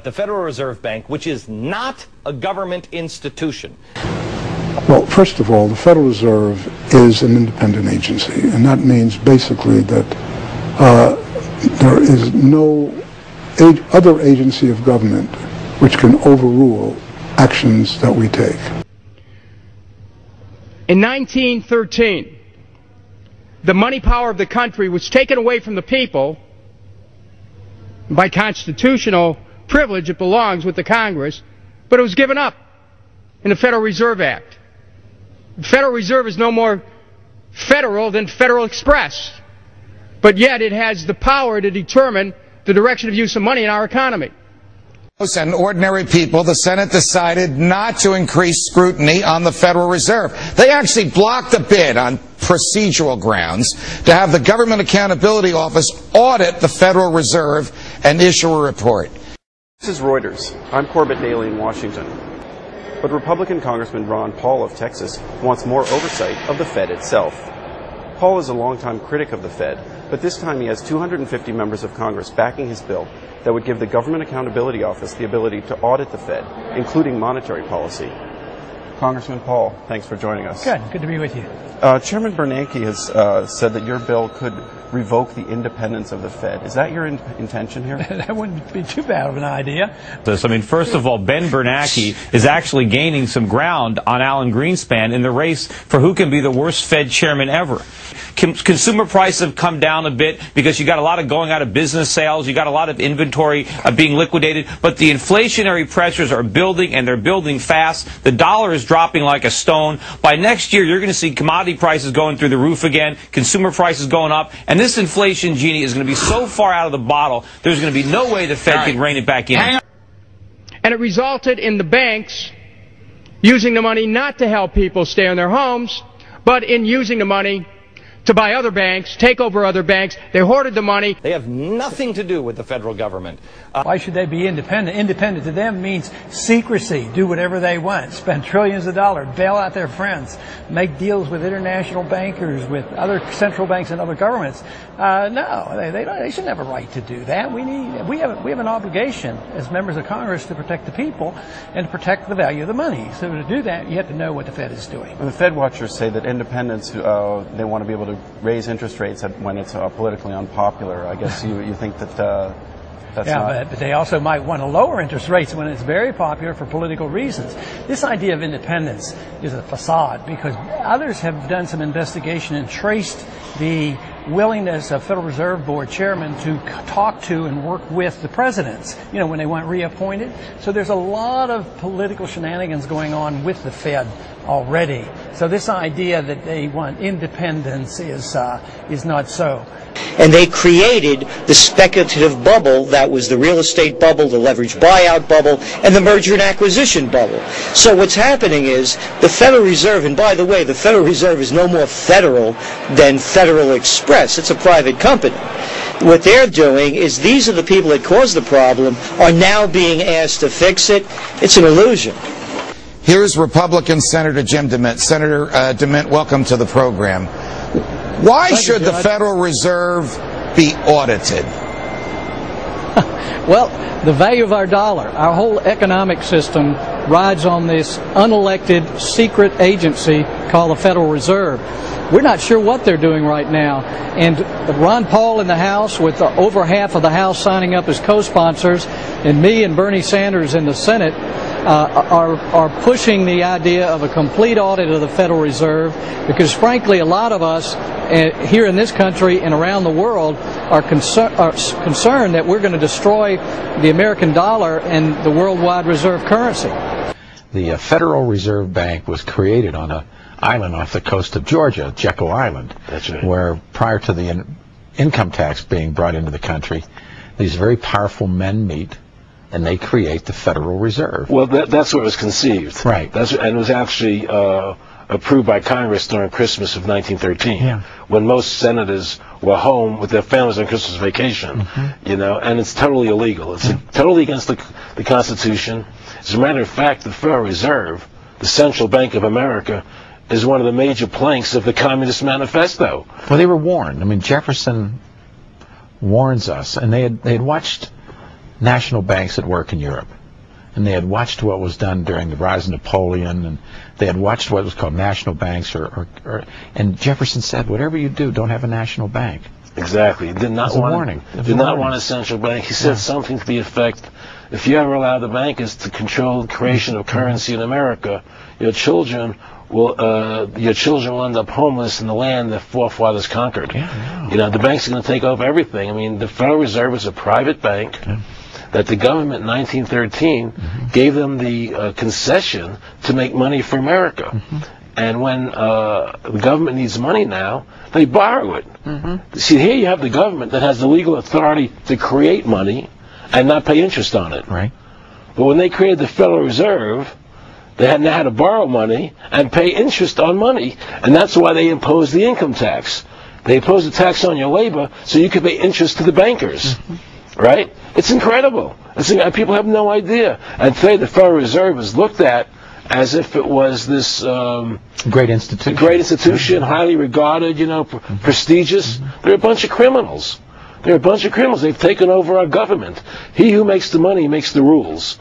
The Federal Reserve Bank, which is not a government institution. Well, first of all, the Federal Reserve is an independent agency, and that means basically that there is no other agency of government which can overrule actions that we take. In 1913, the money power of the country was taken away from the people. By constitutional privilege, it belongs with the Congress, but it was given up in the Federal Reserve Act. The Federal Reserve is no more federal than Federal Express, but yet it has the power to determine the direction of use of money in our economy. And ordinary people, the Senate decided not to increase scrutiny on the Federal Reserve. They actually blocked the bid on procedural grounds to have the Government Accountability Office audit the Federal Reserve and issue a report. This is Reuters. I'm Corbett Daly in Washington. But Republican Congressman Ron Paul of Texas wants more oversight of the Fed itself. Paul is a longtime critic of the Fed, but this time he has 250 members of Congress backing his bill that would give the Government Accountability Office the ability to audit the Fed, including monetary policy. Congressman Paul, thanks for joining us. Good to be with you. Chairman Bernanke has said that your bill could revoke the independence of the Fed. Is that your intention here? That wouldn't be too bad of an idea. First of all, Ben Bernanke is actually gaining some ground on Alan Greenspan in the race for who can be the worst Fed chairman ever. Consumer prices have come down a bit because you got a lot of going out of business sales, you got a lot of inventory being liquidated, but the inflationary pressures are building, and they're building fast. The dollar is dropping like a stone. By next year, you're going to see commodity prices going through the roof again, consumer prices going up, and this inflation genie is going to be so far out of the bottle, there's going to be no way the Fed can rein it back in. And it resulted in the banks using the money not to help people stay in their homes, but in using the money to buy other banks, take over other banks. They hoarded the money. They have nothing to do with the federal government. Why should they be independent? Independent to them means secrecy, do whatever they want, spend trillions of dollars, bail out their friends, make deals with international bankers, with other central banks and other governments. No, they shouldn't have a right to do that. We have an obligation as members of Congress to protect the people and to protect the value of the money. So to do that, you have to know what the Fed is doing. And the Fed watchers say that independents, they want to be able to raise interest rates when it's politically unpopular. I guess you think that that's not... But they also might want to lower interest rates when it's very popular for political reasons. This idea of independence is a facade because others have done some investigation and traced the willingness of Federal Reserve Board chairmen to talk to and work with the presidents, when they want reappointed. So there's a lot of political shenanigans going on with the Fed already. So this idea that they want independence is not so. And they created the speculative bubble that was the real estate bubble, the leveraged buyout bubble, and the merger and acquisition bubble. So what's happening is the Federal Reserve, and by the way, the Federal Reserve is no more federal than Federal Express. It's a private company. What they're doing is these are the people that caused the problem are now being asked to fix it. It's an illusion. Here's Republican Senator Jim DeMint. Senator DeMint, welcome to the program. Why should the Federal Reserve be audited? Well, the value of our dollar, our whole economic system rides on this unelected secret agency called the Federal Reserve. We're not sure what they're doing right now. And Ron Paul in the House, with over half of the House signing up as co-sponsors, and me and Bernie Sanders in the Senate, are pushing the idea of a complete audit of the Federal Reserve because, frankly, a lot of us here in this country and around the world are concerned that we're going to destroy the American dollar and the worldwide reserve currency. The Federal Reserve Bank was created on an island off the coast of Georgia, Jekyll Island. That's right. Where prior to the income tax being brought into the country, these very powerful men meet and they create the Federal Reserve. Well, that's where it was conceived. Right. And it was actually approved by Congress during Christmas of 1913, when most senators were home with their families on Christmas vacation, and it's totally illegal. It's totally against the Constitution. As a matter of fact, the Federal Reserve, the central bank of America, is one of the major planks of the Communist Manifesto. Well, they were warned. I mean, Jefferson warns us, and they had watched national banks at work in Europe. And they had watched what was done during the rise of Napoleon, and they had watched what was called national banks, and Jefferson said, whatever you do, don't have a national bank. Exactly. Did not want a warning. Did not want a central bank. He said something to the effect, if you ever allow the bankers to control the creation of currency in America, your children will end up homeless in the land their forefathers conquered. Yeah, you know, the banks are going to take over everything. I mean, the Federal Reserve is a private bank that the government in 1913 gave them the concession to make money for America. And when the government needs money now, they borrow it. See, here you have the government that has the legal authority to create money and not pay interest on it. Right. But when they created the Federal Reserve, they had now had to borrow money and pay interest on money. And that's why they imposed the income tax. They imposed a tax on your labor so you could pay interest to the bankers. Right? It's incredible. People have no idea. And today the Federal Reserve is looked at as if it was this great institution. Great institution, highly regarded, you know, prestigious. They're a bunch of criminals. They're a bunch of criminals. They've taken over our government. He who makes the money makes the rules.